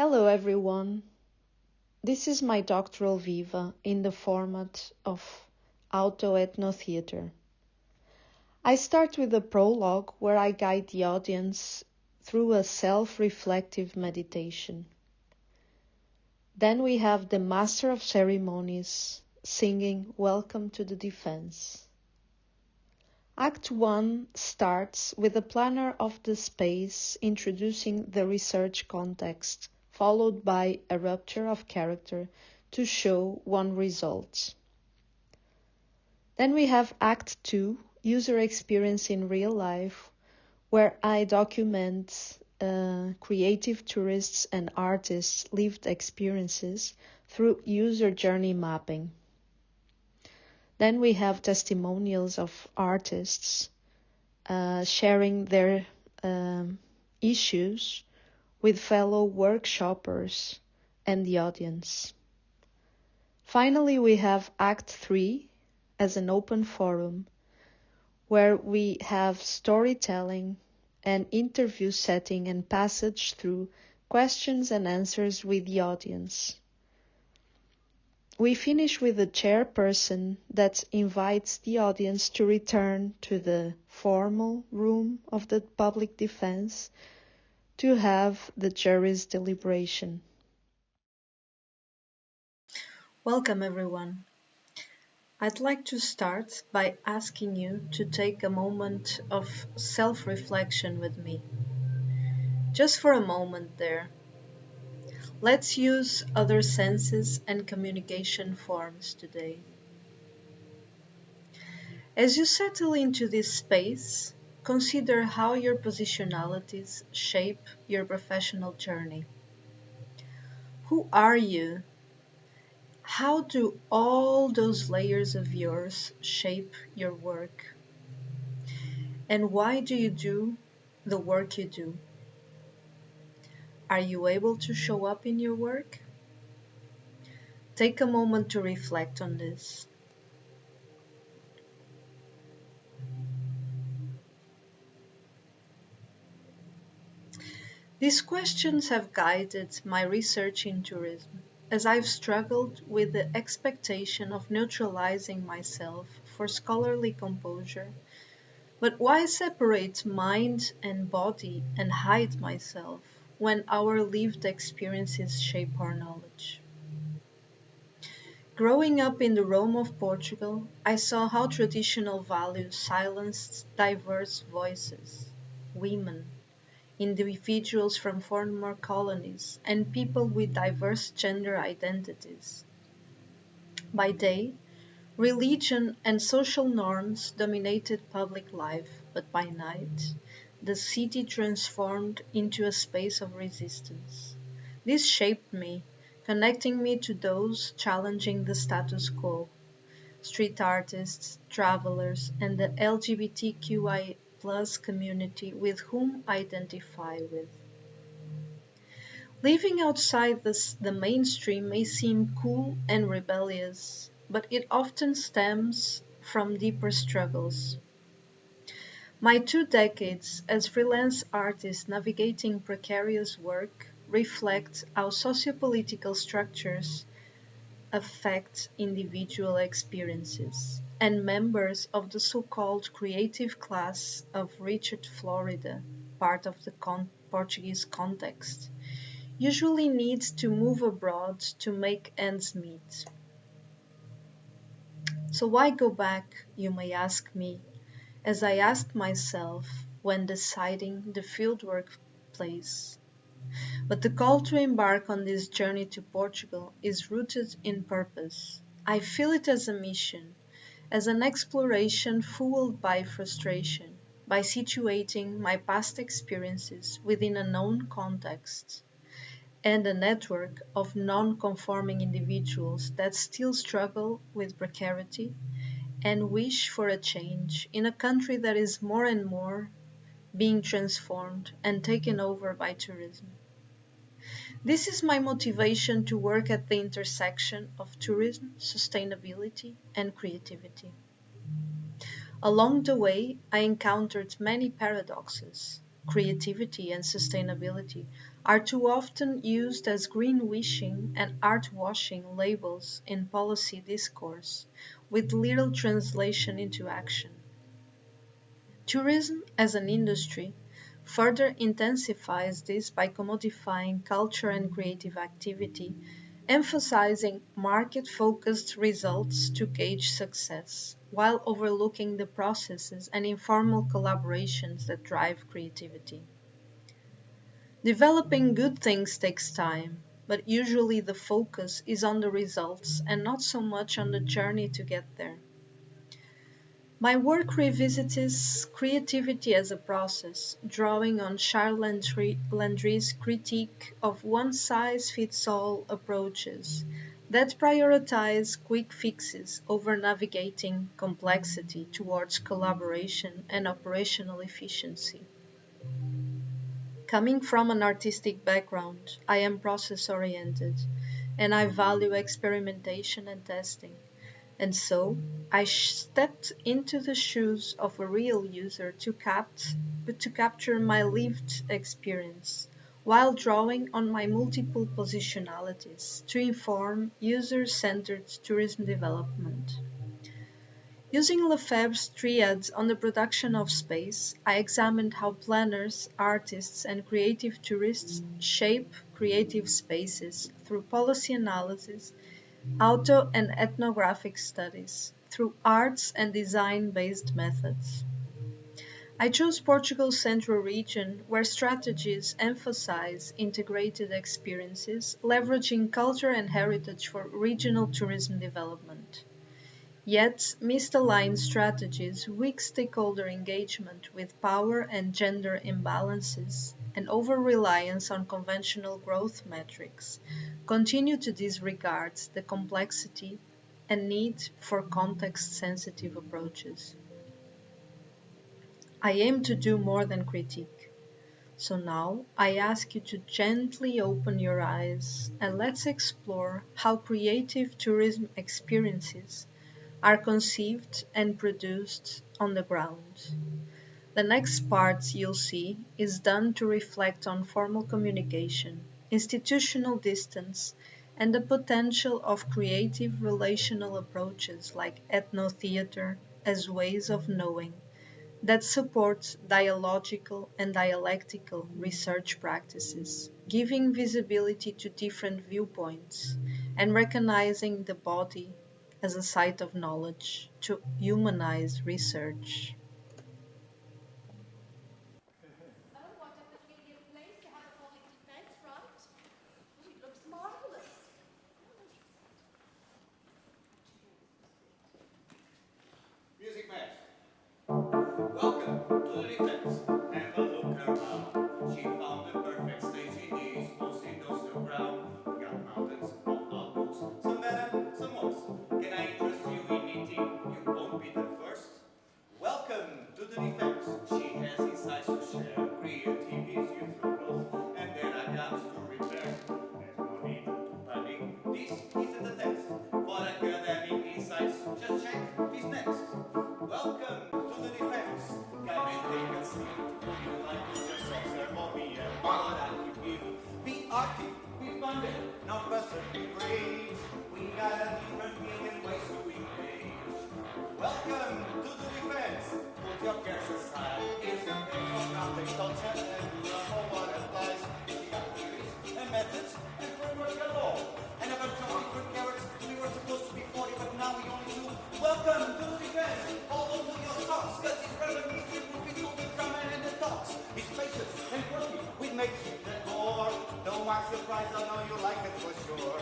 Hello everyone, this is my doctoral viva in the format of Autoethnotheatre. I start with a prologue where I guide the audience through a self-reflective meditation. Then we have the Master of Ceremonies singing Welcome to the Defense. Act 1 starts with a planner of the space introducing the research context, followed by a rupture of character to show one result. Then we have Act 2, user experience in real life, where I document creative tourists and artists' lived experiences through user journey mapping. Then we have testimonials of artists sharing their issues with fellow workshoppers and the audience. Finally, we have Act 3 as an open forum, where we have storytelling and interview setting and passage through questions and answers with the audience. We finish with a chairperson that invites the audience to return to the formal room of the public defense to have the jury's deliberation. Welcome everyone. I'd like to start by asking you to take a moment of self-reflection with me. Just for a moment there. Let's use other senses and communication forms today. As you settle into this space, consider how your positionalities shape your professional journey. Who are you? How do all those layers of yours shape your work? And why do you do the work you do? Are you able to show up in your work? Take a moment to reflect on this. These questions have guided my research in tourism, as I've struggled with the expectation of neutralizing myself for scholarly composure. But why separate mind and body and hide myself when our lived experiences shape our knowledge? Growing up in the Rome of Portugal, I saw how traditional values silenced diverse voices, women, individuals from former colonies, and people with diverse gender identities. By day, religion and social norms dominated public life, but by night, the city transformed into a space of resistance. This shaped me, connecting me to those challenging the status quo, street artists, travelers, and the LGBTQI plus community with whom I identify with. Living outside the mainstream may seem cool and rebellious, but it often stems from deeper struggles. My 2 decades as freelance artist navigating precarious work reflect how sociopolitical structures affect individual experiences, and members of the so-called creative class of Richard Florida, part of the Portuguese context, usually needs to move abroad to make ends meet. So why go back, you may ask me, as I asked myself when deciding the fieldwork place. But the call to embark on this journey to Portugal is rooted in purpose. I feel it as a mission, as an exploration fueled by frustration, by situating my past experiences within a known context, and a network of non-conforming individuals that still struggle with precarity and wish for a change in a country that is more and more being transformed and taken over by tourism. This is my motivation to work at the intersection of tourism, sustainability, and creativity. Along the way, I encountered many paradoxes. Creativity and sustainability are too often used as greenwashing and art-washing labels in policy discourse, with little translation into action. Tourism as an industry further intensifies this by commodifying culture and creative activity, emphasizing market-focused results to gauge success, while overlooking the processes and informal collaborations that drive creativity. Developing good things takes time, but usually the focus is on the results and not so much on the journey to get there. My work revisits creativity as a process, drawing on Charles Landry's critique of one-size-fits-all approaches that prioritize quick fixes over navigating complexity towards collaboration and operational efficiency. Coming from an artistic background, I am process-oriented, and I value experimentation and testing. And so, I stepped into the shoes of a real user to capture my lived experience, while drawing on my multiple positionalities to inform user-centered tourism development. Using Lefebvre's triads on the production of space, I examined how planners, artists, and creative tourists shape creative spaces through policy analysis, auto and ethnographic studies, through arts and design-based methods. I chose Portugal's central region, where strategies emphasize integrated experiences, leveraging culture and heritage for regional tourism development. Yet, misaligned strategies, weak stakeholder engagement with power and gender imbalances, and over-reliance on conventional growth metrics continue to disregard the complexity and need for context-sensitive approaches. I aim to do more than critique. So now I ask you to gently open your eyes and let's explore how creative tourism experiences are conceived and produced on the ground. The next part you'll see is done to reflect on formal communication, institutional distance, and the potential of creative relational approaches like ethnotheatre as ways of knowing that support dialogical and dialectical research practices, giving visibility to different viewpoints and recognizing the body as a site of knowledge to humanize research. Oh, what a convenient place to have a falling defense, right? Oh, it looks marvelous. Music match. Welcome to the defense. Have a look around. She found the perfect stage in this post-industrial ground. We got mountains of outdoors, some better, some worse. Can I interest you in eating? You won't be the first. Welcome to the defense. She has insights to share. Creative is you through growth, and there are gaps to repair. There's no need to panic. This isn't a test. For academic insights, just check this next. Welcome to the defense. Come and take a seat. Would you like to just observe or be a what I could give? Be arty, be bonded, not person, be brave. We got a different million ways to engage. Welcome to the defense. Put your cares aside. It's a bit of nothing, culture and rule for what applies. We got theories and methods and framework galore. And a bunch of different carrots. We were supposed to be 40, but now we only do. Welcome to the defense. Hold on to your socks, cause it's relevant to all the drama and the talks. It's spacious and quirky with makeshift and more. Don't act surprised, I know you like it for sure.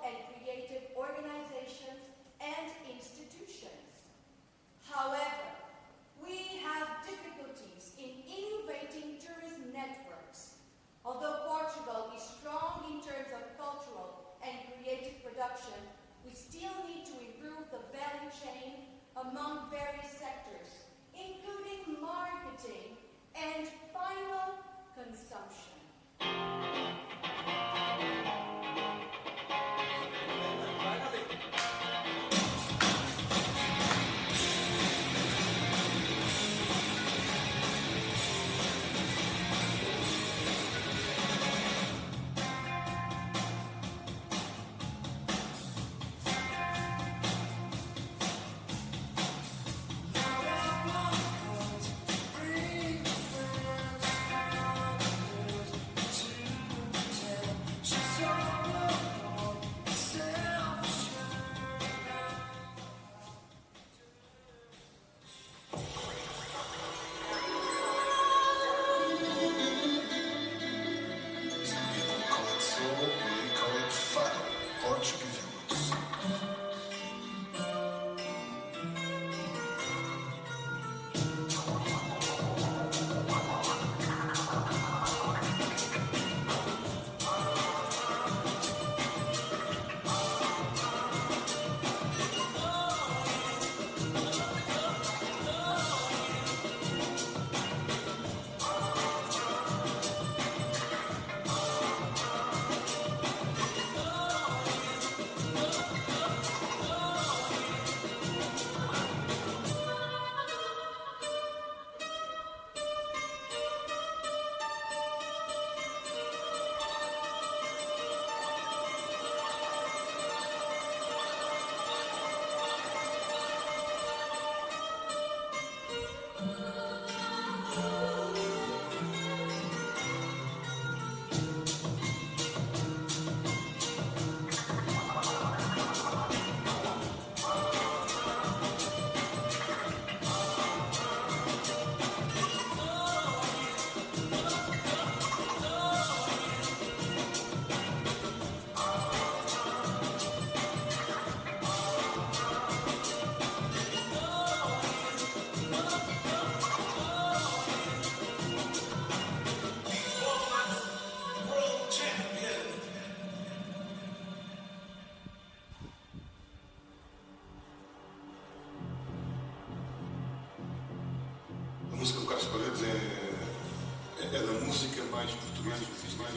and creative organizations and institutions. However, we have difficulties in innovating tourism networks. Although Portugal is strong in terms of cultural and creative production, we still need to improve the value chain among various sectors, including marketing and final consumption. A música que eu quero escolher é da música mais portuguesa que fiz mais.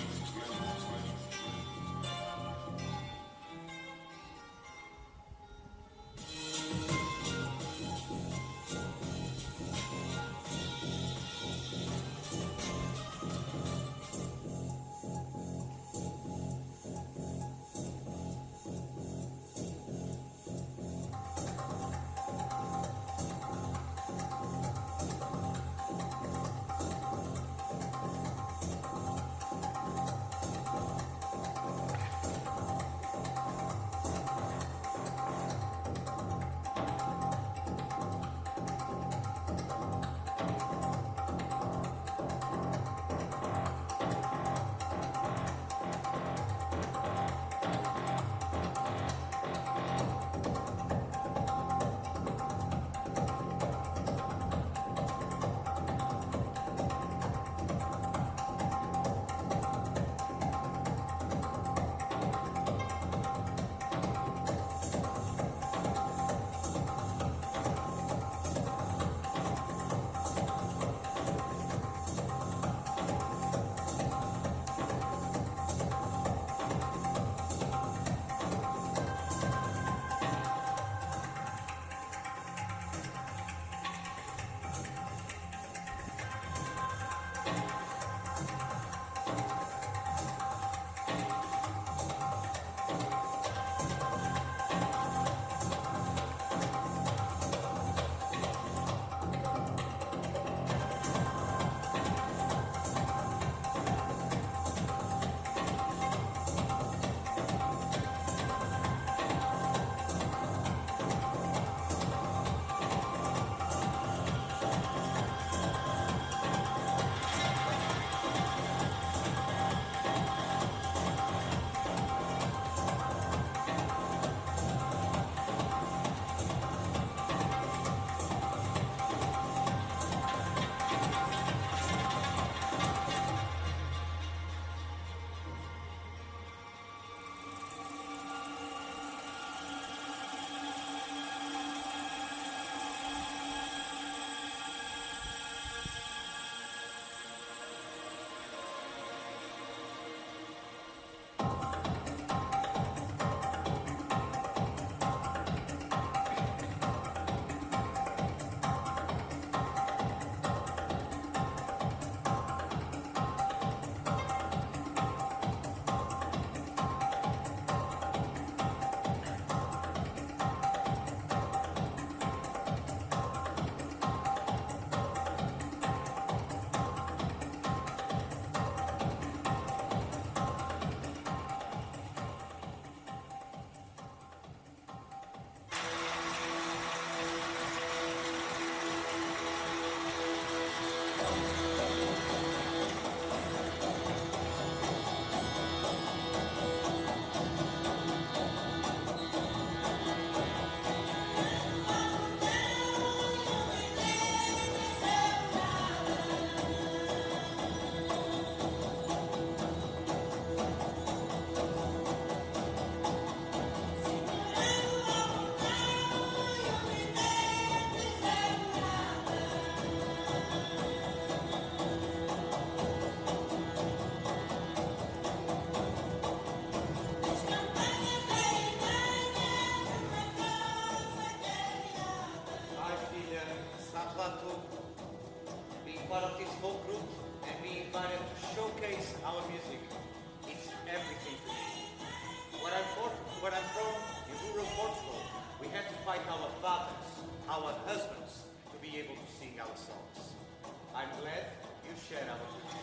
folk group and being invited to showcase our music. It's everything to me. Where I'm from, in rural Portugal, we had to fight our fathers, our husbands, to be able to sing our songs. I'm glad you share our traditions.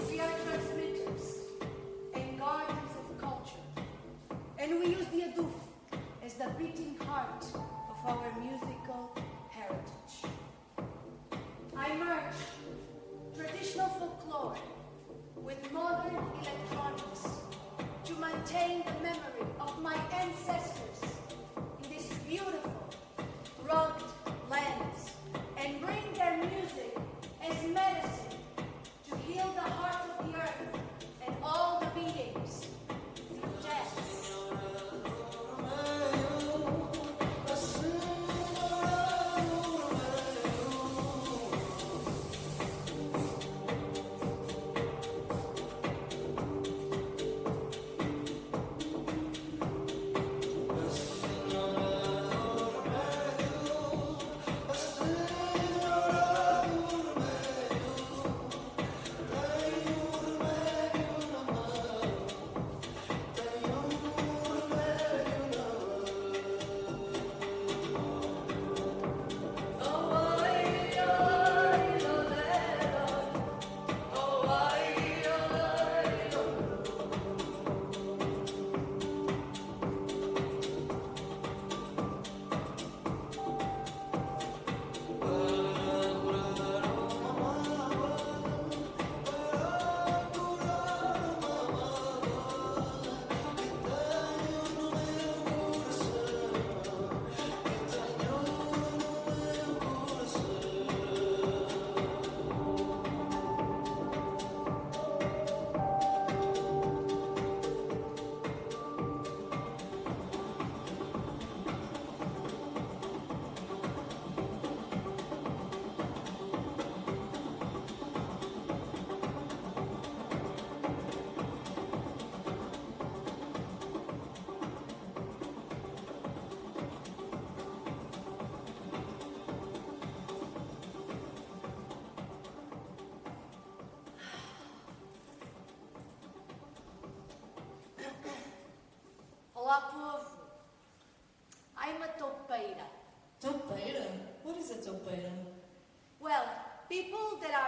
We are transmitters and guardians of culture, and we use the aduf as the beating heart of our musical heritage. I merge traditional folklore with modern electronics to maintain the memory of my ancestors in this beautiful, rugged lands and bring their music as medicine to heal the heart of the earth and all the beings through dance.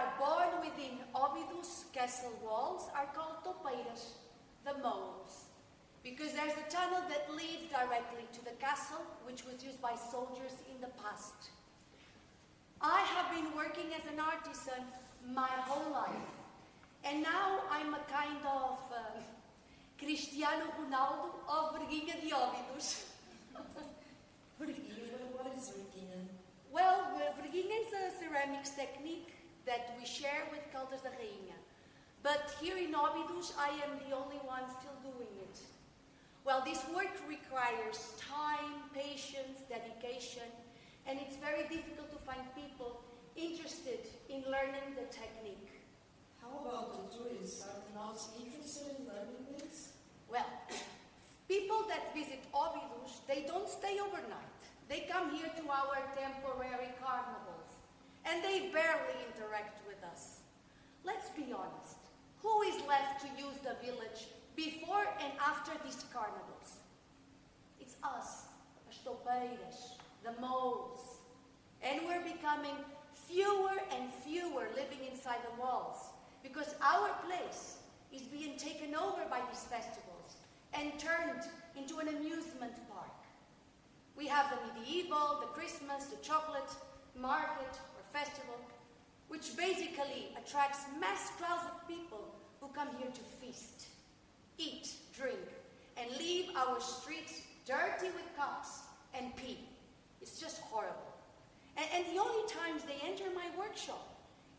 are born within Óbidos castle walls are called topeiras, the moles, because there's a tunnel that leads directly to the castle, which was used by soldiers in the past. I have been working as an artisan my whole life, and now I'm a kind of Cristiano Ronaldo of Verguinha de Óbidos. Verguinha, what is verguinha? Well, verguinha is a ceramics technique that we share with Caldas da Rainha. But here in Óbidos, I am the only one still doing it. Well, this work requires time, patience, dedication, and it's very difficult to find people interested in learning the technique. How about the tourists? Are they not interested in learning this? Well, people that visit Óbidos, they don't stay overnight. They come here to our temporary carnivals, and they barely interact with us. Let's be honest. Who is left to use the village before and after these carnivals? It's us, as topeiras, the moles. And we're becoming fewer and fewer living inside the walls, because our place is being taken over by these festivals and turned into an amusement park. We have the medieval, the Christmas, the chocolate market or festival, which basically attracts mass crowds of people who come here to feast, eat, drink, and leave our streets dirty with cups and pee. It's just horrible. And the only times they enter my workshop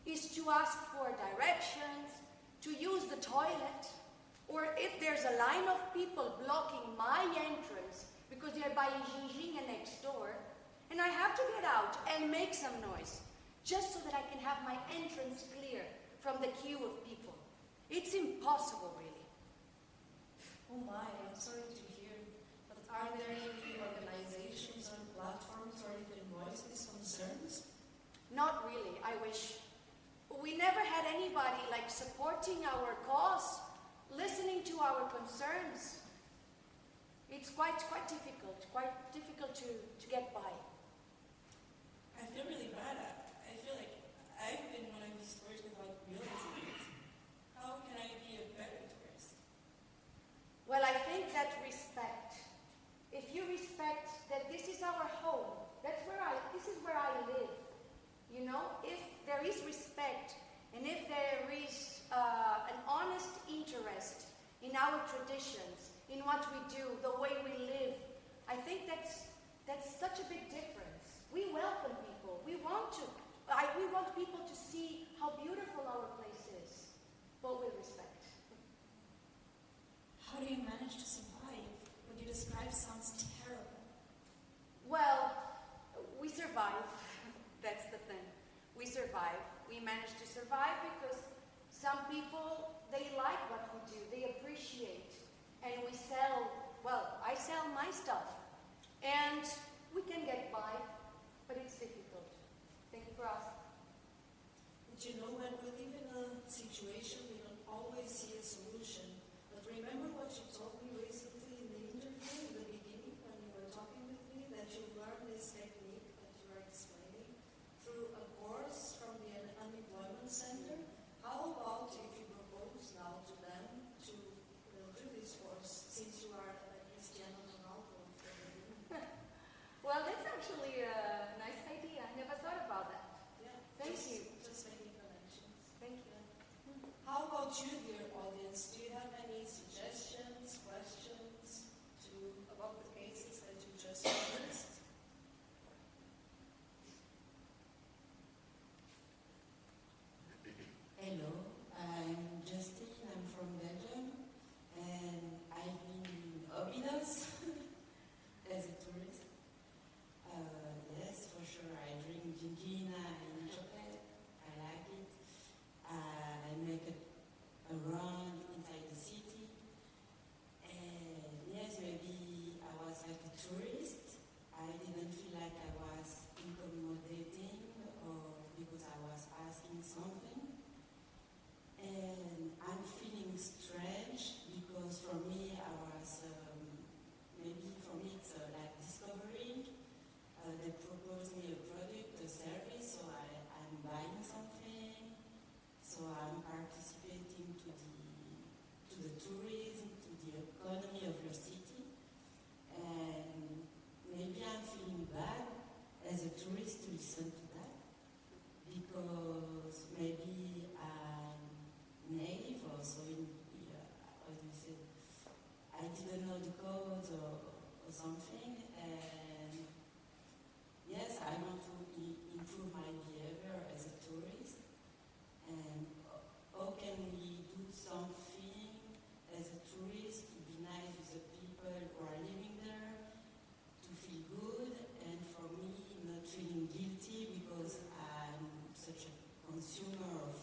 is to ask for directions, to use the toilet, or if there's a line of people blocking my entrance because they're buying ginginha next door, and I have to get out and make some noise, just so that I can have my entrance clear from the queue of people. It's impossible, really. Oh my, I'm sorry to hear. But are there any organizations or platforms where you can voice these concerns? Not really, I wish. We never had anybody like supporting our cause, listening to our concerns. It's quite difficult to get by. I feel really bad. I feel like I've been one of these tourists without realizing it. How can I be a better tourist? Well, I think that respect. If you respect that this is our home, this is where I live. You know, if there is respect and if there is an honest interest in our traditions, in what we do, the way we live, I think that's such a big difference. We welcome people. We want people to see how beautiful our place is, but with respect. How do you manage to survive? What you describe sounds terrible. Well, we survive. That's the thing. We survive. We manage to survive because some people, they like what we do. They appreciate. And we sell, well, I sell my stuff. And we can get by, but it's difficult. Thank you for asking. But you know, when we live in a situation, we don't always see a solution. But remember what you told me recently in the interview, in the beginning, when you were talking with me, that you learned this technique that you are explaining through a course from the unemployment center. How about if you propose now to them to do this course, since you are a Cristiano Ronaldo? Well, that's actually a nice idea. I never thought about that. Yeah. Thank you. Just making connections. Thank you. How something, and yes, I want to improve my behavior as a tourist, and how can we do something as a tourist to be nice with the people who are living there, to feel good, and for me not feeling guilty because I'm such a consumer of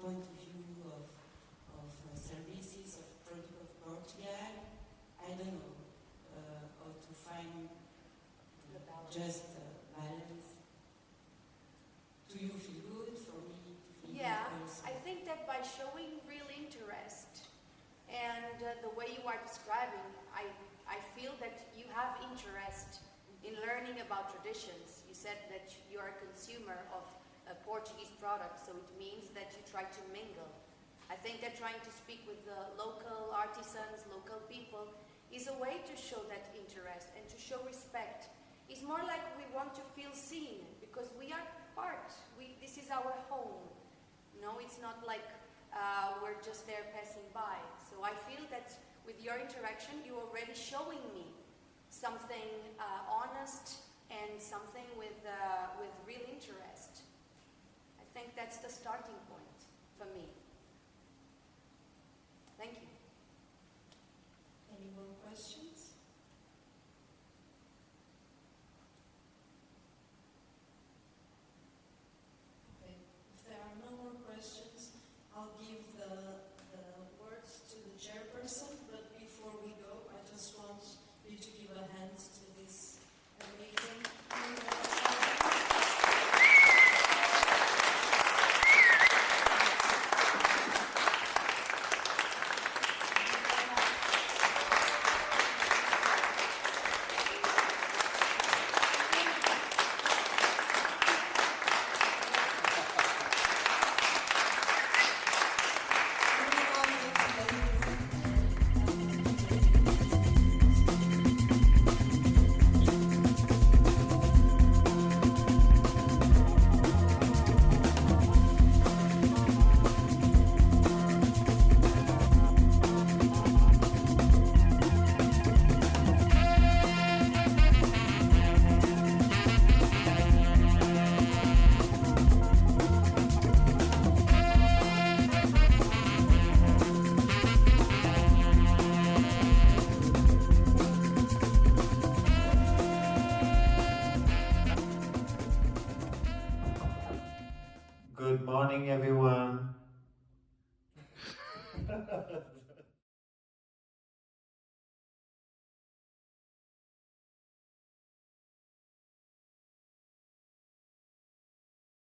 point of view of services, of product of Portugal. I don't know how to find the just balance. Do you feel good? For me to feel Yeah, good also. I think that by showing real interest and the way you are describing, I feel that you have interest in learning about traditions. You said that you are a consumer of Portuguese products, so it means that you try to mingle. I think that trying to speak with the local artisans, local people, is a way to show that interest and to show respect. It's more like we want to feel seen because we are part. This is our home. No, it's not like we're just there passing by. So I feel that with your interaction, you're already showing me something honest and something with real interest. I think that's the starting point for me. Thank you. Any more questions? Okay, if there are no more questions, I'll give the words to the chairperson, but before we go, I just want you to give a hand to this amazing Good morning, everyone.